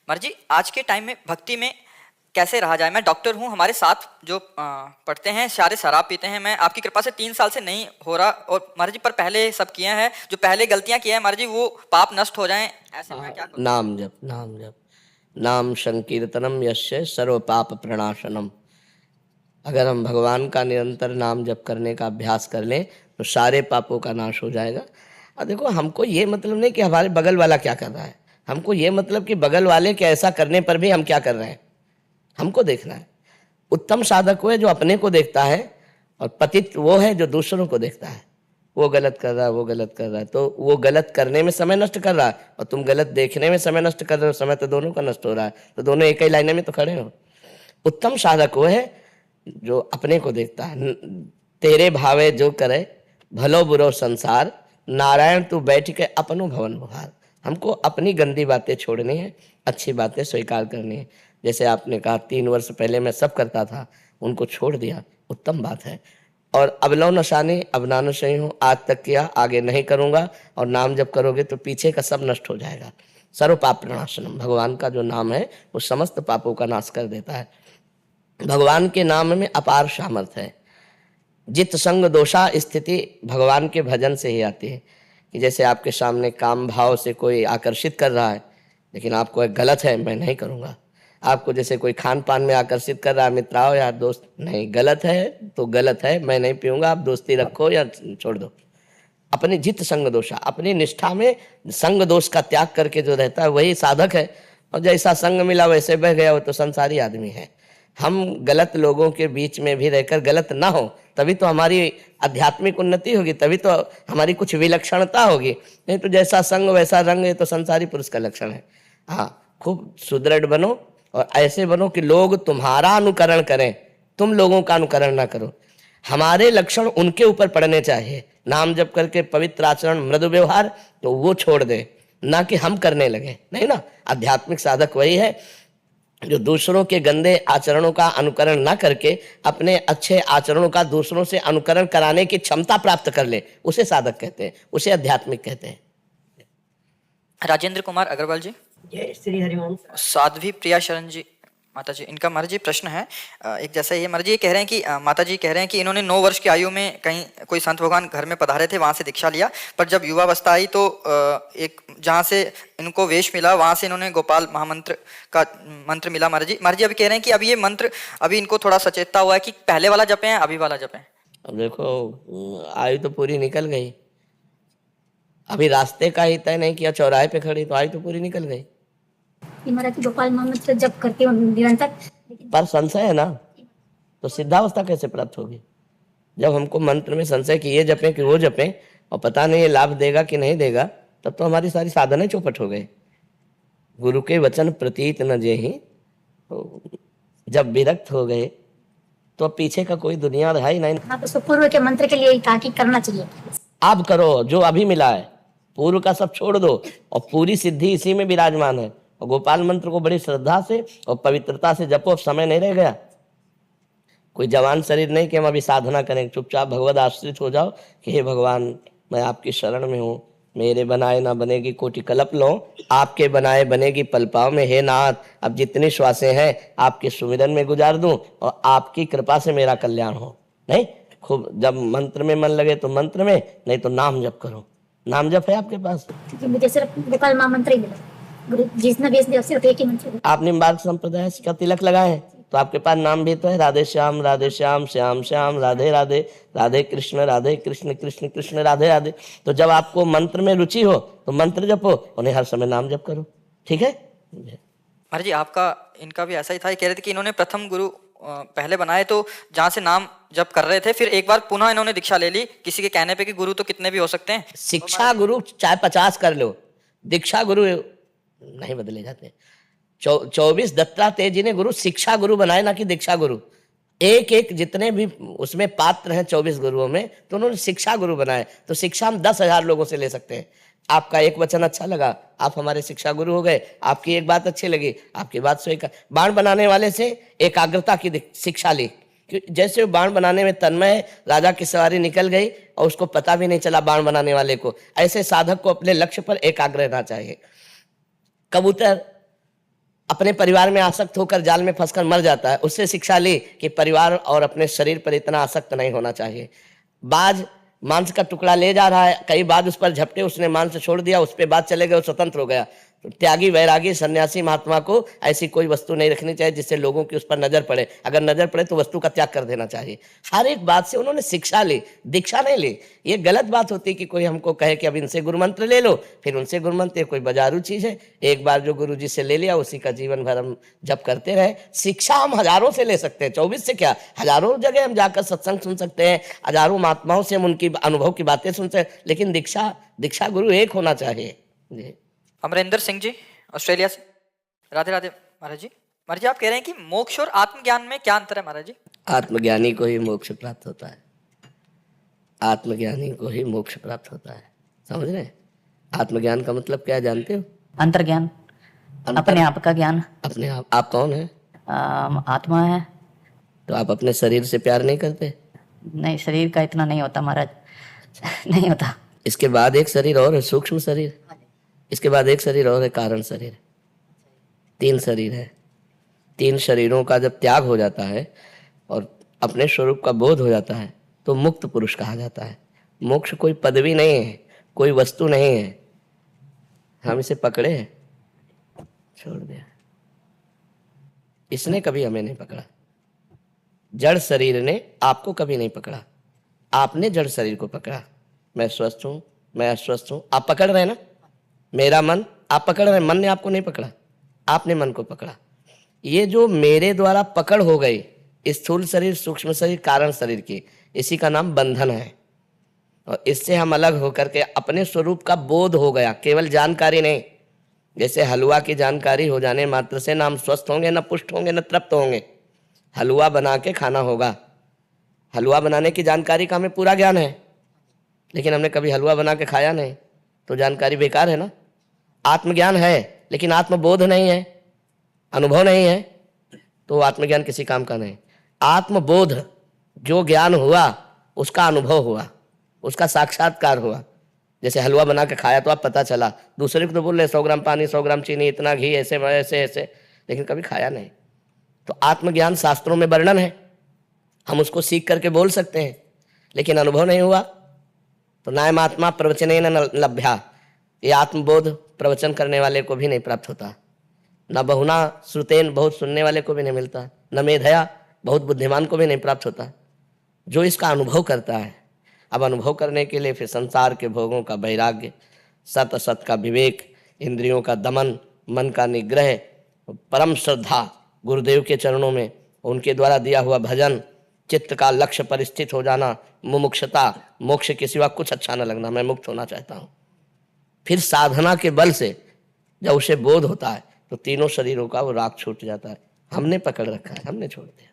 महाराज जी, आज के टाइम में भक्ति में कैसे रहा जाए? मैं डॉक्टर हूँ, हमारे साथ जो पढ़ते हैं सारे शराब पीते हैं। मैं आपकी कृपा से 3 साल से नहीं हो रहा, और महाराज जी पर पहले सब किए हैं, जो पहले गलतियां किए हैं महाराज जी वो पाप नष्ट हो जाएं, ऐसे मैं क्या करूँ? नाम जप, नाम जप, नाम संकीर्तनम यस्य सर्व पाप प्रणाशनम। अगर हम भगवान का निरंतर नाम जप करने का अभ्यास कर लें तो सारे पापों का नाश हो जाएगा। और देखो, हमको ये मतलब नहीं कि हमारे बगल वाला क्या कर रहा है, हमको ये मतलब कि बगल वाले के ऐसा करने पर भी हम क्या कर रहे हैं, हमको देखना है। उत्तम साधक वो है जो अपने को देखता है, और पतित वो है जो दूसरों को देखता है। वो गलत कर रहा है, वो गलत कर रहा है, तो वो गलत करने में समय नष्ट कर रहा है, और तुम गलत देखने में समय नष्ट कर रहे हो। समय तो दोनों का नष्ट हो रहा है, तो दोनों एक ही लाइन में तो खड़े हो। उत्तम साधक वो है जो अपने को देखता है। तेरे भावे जो करे भलो बुरो संसार, नारायण तू बैठ के अपनो भवन बुहार। हमको अपनी गंदी बातें छोड़नी है, अच्छी बातें स्वीकार करनी है। जैसे आपने कहा 3 वर्ष पहले मैं सब करता था, उनको छोड़ दिया, उत्तम बात है। और अब लो नशानी अब ना नशही हूँ, आज तक किया आगे नहीं करूँगा। और नाम जब करोगे तो पीछे का सब नष्ट हो जाएगा। सर्व पाप प्रणाशनम, भगवान का जो नाम है वो समस्त पापों का नाश कर देता है। भगवान के नाम में अपार सामर्थ्य है। जित संग दोषा स्थिति भगवान के भजन से ही आती है। कि जैसे आपके सामने काम भाव से कोई आकर्षित कर रहा है, लेकिन आपको एक गलत है, मैं नहीं करूँगा। आपको जैसे कोई खान पान में आकर्षित कर रहा है, मित्र आओ यार दोस्त, नहीं, गलत है तो गलत है, मैं नहीं पीऊँगा, आप दोस्ती रखो या छोड़ दो। अपने जित संग दोषा, अपनी निष्ठा में संग दोष का त्याग करके जो रहता है वही साधक है। और जैसा संग मिला वैसे बह गया, वो तो संसारी आदमी है। हम गलत लोगों के बीच में भी रहकर गलत ना हो, तभी तो हमारी आध्यात्मिक उन्नति होगी, तभी तो हमारी कुछ विलक्षणता होगी। नहीं तो जैसा संग वैसा रंग, ये तो संसारी पुरुष का लक्षण है। हाँ, खूब सुदृढ़ बनो और ऐसे बनो कि लोग तुम्हारा अनुकरण करें, तुम लोगों का अनुकरण ना करो। हमारे लक्षण उनके ऊपर पड़ने चाहिए। नाम जप करके पवित्र आचरण, मृदु व्यवहार, तो वो छोड़ दे, ना कि हम करने लगे। नहीं ना, आध्यात्मिक साधक वही है जो दूसरों के गंदे आचरणों का अनुकरण ना करके अपने अच्छे आचरणों का दूसरों से अनुकरण कराने की क्षमता प्राप्त कर ले, उसे साधक कहते हैं, उसे आध्यात्मिक कहते हैं। राजेंद्र कुमार अग्रवाल जी। जय श्री हरिवंश। साध्वी प्रिया शरण जी, माता जी, इनका महाराज जी प्रश्न है एक जैसा ये महाराज जी कह रहे हैं कि माता जी कह रहे हैं कि इन्होंने 9 वर्ष की आयु में कहीं कोई संत भगवान घर में पधारे थे, वहाँ से दीक्षा लिया, पर जब युवावस्था आई तो एक जहाँ से इनको वेश मिला वहाँ से इन्होंने गोपाल महामंत्र का मंत्र मिला। महाराज जी अभी कह रहे हैं कि अभी ये मंत्र अभी इनको थोड़ा सचेतता हुआ है कि पहले वाला जपें या अभी वाला जपें। अब देखो, आयु तो पूरी निकल गई, अभी रास्ते का ही तय नहीं किया, चौराहे पे खड़ी, तो आयु तो पूरी निकल गई। महाराज गोपाल महामंत्र जप करती हूँ निरंतर, पर संशय है ना, तो सिद्धावस्था कैसे प्राप्त होगी? जब हमको मंत्र में संशय कि ये जपें कि वो जपें, और पता नहीं ये लाभ देगा कि नहीं देगा, तब तो हमारी सारी साधनें चौपट हो गई। गुरु के वचन प्रतीत न जेहि, तो जब विरक्त हो गए तो अब पीछे का कोई दुनिया रहा ही नहीं। हाँ, तो पूर्व के मंत्र के लिए कहा कि करना चाहिए। आप करो जो अभी मिला है, पूर्व का सब छोड़ दो, और पूरी सिद्धि इसी में विराजमान है। और गोपाल मंत्र को बड़ी श्रद्धा से और पवित्रता से जपो, समय नहीं रह गया। कोई जवान शरीर नहीं कि हम अभी साधना करें, चुपचाप भगवद आश्रित हो जाओ कि हे भगवान मैं आपकी शरण में हूँ, मेरे बनाए ना बनेगी कोटि कल्प लो, आपके बनाए बनेगी पल पाँव में। हे नाथ, अब जितनी श्वासें हैं आपके सुमिरन में गुजार दूं, और आपकी कृपा से मेरा कल्याण हो। नहीं, खूब जब मंत्र में मन लगे तो मंत्र में, नहीं तो नाम जप करो। नाम जप है आपके पास? मुझे सिर्फ गोपाल महामंत्र ही मिला, गुरु जिसने भी दिया सिर्फ एक ही मंत्र। आप निम्बार्क संप्रदाय का तिलक लगाए तो आपके पास नाम भी तो है, राधे श्याम श्याम श्याम, राधे राधे, राधे कृष्ण कृष्ण कृष्ण राधे राधे। तो जब आपको मंत्र में रुचि हो तो मंत्र जपो, उन्हें हर समय नाम जप करो, ठीक है? महाराज जी आपका इनका भी ऐसा ही था, ये कह रहे थे कि इन्होंने प्रथम गुरु पहले बनाए तो जहाँ से नाम जप कर रहे थे, फिर एक बार पुनः इन्होंने दीक्षा ले ली किसी के कहने पे कि गुरु तो कितने भी हो सकते हैं। शिक्षा गुरु चाहे 50 कर लो, दीक्षा गुरु नहीं बदले जाते। 24 दत्तात्रेय जी ने गुरु शिक्षा गुरु बनाए, ना कि दीक्षा गुरु। एक एक जितने भी उसमें पात्र हैं 24 गुरुओं में, तो उन्होंने शिक्षा गुरु बनाए। तो शिक्षा हम 10,000 लोगों से ले सकते हैं। आपका एक वचन अच्छा लगा, आप हमारे शिक्षा गुरु हो गए। आपकी एक बात अच्छी लगी, आपकी बात स्वीकार। बाण बनाने वाले से एकाग्रता की शिक्षा ली, जैसे वो बाण बनाने में तन्मय, राजा की सवारी निकल गई और उसको पता भी नहीं चला बाण बनाने वाले को। ऐसे साधक को अपने लक्ष्य पर एकाग्र रहना चाहिए। कबूतर अपने परिवार में आसक्त होकर जाल में फंसकर मर जाता है। उससे शिक्षा ली कि परिवार और अपने शरीर पर इतना आसक्त नहीं होना चाहिए। बाज मांस का टुकड़ा ले जा रहा है, कई बाज उस पर झपटे, उसने मांस छोड़ दिया, उस पर बाज चले गए, वो स्वतंत्र हो गया। तो त्यागी, वैरागी, सन्यासी महात्मा को ऐसी कोई वस्तु नहीं रखनी चाहिए जिससे लोगों की उस पर नजर पड़े। अगर नजर पड़े तो वस्तु का त्याग कर देना चाहिए। हर एक बात से उन्होंने शिक्षा ली, दीक्षा नहीं ली। ये गलत बात होती कि कोई हमको कहे कि अब इनसे गुरु मंत्र ले लो, फिर उनसे गुरु मंत्र, कोई बाजारू चीज है। एक बार जो गुरु जी से ले लिया उसी का जीवन भर हम जप करते रहे। शिक्षा हम हजारों से ले सकते हैं, 24 से क्या, हजारों जगह हम जाकर सत्संग सुन सकते हैं, हजारों महात्माओं से हम उनकी अनुभव की बातें सुन सकते हैं, लेकिन दीक्षा गुरु एक होना चाहिए। जी। अमरिंदर सिंह जी ऑस्ट्रेलिया से, राधे राधे महाराज जी। महाराज जी आप कह रहे हैं कि मोक्ष और आत्मज्ञान में क्या अंतर है महाराज जी? आत्मज्ञानी को ही मोक्ष प्राप्त होता है, आत्मज्ञानी को ही मोक्ष प्राप्त होता है। समझ रहे हैं? आत्मज्ञान का मतलब क्या जानते हो? अंतर्ज्ञान, अपने आप का ज्ञान। अपने आप कौन है? आत्मा है। तो आप अपने शरीर से प्यार नहीं करते? नहीं, शरीर का इतना नहीं होता महाराज, नहीं होता। इसके बाद एक शरीर और है, सूक्ष्म शरीर। इसके बाद एक शरीर और है, कारण शरीर। 3 शरीर है। 3 शरीरों का जब त्याग हो जाता है और अपने स्वरूप का बोध हो जाता है तो मुक्त पुरुष कहा जाता है। मोक्ष कोई पदवी नहीं है, कोई वस्तु नहीं है। हम इसे पकड़े, छोड़ दिया। इसने कभी हमें नहीं पकड़ा। जड़ शरीर ने आपको कभी नहीं पकड़ा, आपने जड़ शरीर को पकड़ा। मैं स्वस्थ हूं, मैं अस्वस्थ हूं, आप पकड़ रहे हैं ना। मेरा मन, आप पकड़ रहे हैं, मन ने आपको नहीं पकड़ा, आपने मन को पकड़ा। ये जो मेरे द्वारा पकड़ हो गई, स्थूल शरीर, सूक्ष्म शरीर, कारण शरीर की, इसी का नाम बंधन है। और इससे हम अलग होकर के अपने स्वरूप का बोध हो गया, केवल जानकारी नहीं। जैसे हलवा की जानकारी हो जाने मात्र से ना हम स्वस्थ होंगे, न पुष्ट होंगे, न तृप्त होंगे। हलवा बना के खाना होगा। हलवा बनाने की जानकारी का हमें पूरा ज्ञान है, लेकिन हमने कभी हलवा बना के खाया नहीं, तो जानकारी बेकार है ना। आत्मज्ञान है लेकिन आत्मबोध नहीं है, अनुभव नहीं है, तो आत्मज्ञान किसी काम का नहीं। आत्मबोध, जो ज्ञान हुआ उसका अनुभव हुआ, उसका साक्षात्कार हुआ। जैसे हलवा बना के खाया तो आप पता चला, दूसरे को तो बोल रहे 100 ग्राम पानी, 100 ग्राम चीनी, इतना घी, ऐसे ऐसे ऐसे, लेकिन कभी खाया नहीं। तो आत्मज्ञान शास्त्रों में वर्णन है, हम उसको सीख करके बोल सकते हैं, लेकिन अनुभव नहीं हुआ तो नायम आत्मा प्रवचनेन न लभ्या। ये आत्मबोध प्रवचन करने वाले को भी नहीं प्राप्त होता, न बहुना श्रुतेन, बहुत सुनने वाले को भी नहीं मिलता, न मेधया, बहुत बुद्धिमान को भी नहीं प्राप्त होता। जो इसका अनुभव करता है। अब अनुभव करने के लिए फिर संसार के भोगों का वैराग्य, सत असत का विवेक, इंद्रियों का दमन, मन का निग्रह, परम श्रद्धा गुरुदेव के चरणों में, उनके द्वारा दिया हुआ भजन, चित्त का लक्ष्य पर स्थित हो जाना, मुमुक्षता, मोक्ष के सिवा कुछ अच्छा न लगना, मैं मुक्त होना चाहता हूँ। फिर साधना के बल से जब उसे बोध होता है तो तीनों शरीरों का वो राग छूट जाता है। हमने पकड़ रखा है, हमने छोड़ दिया।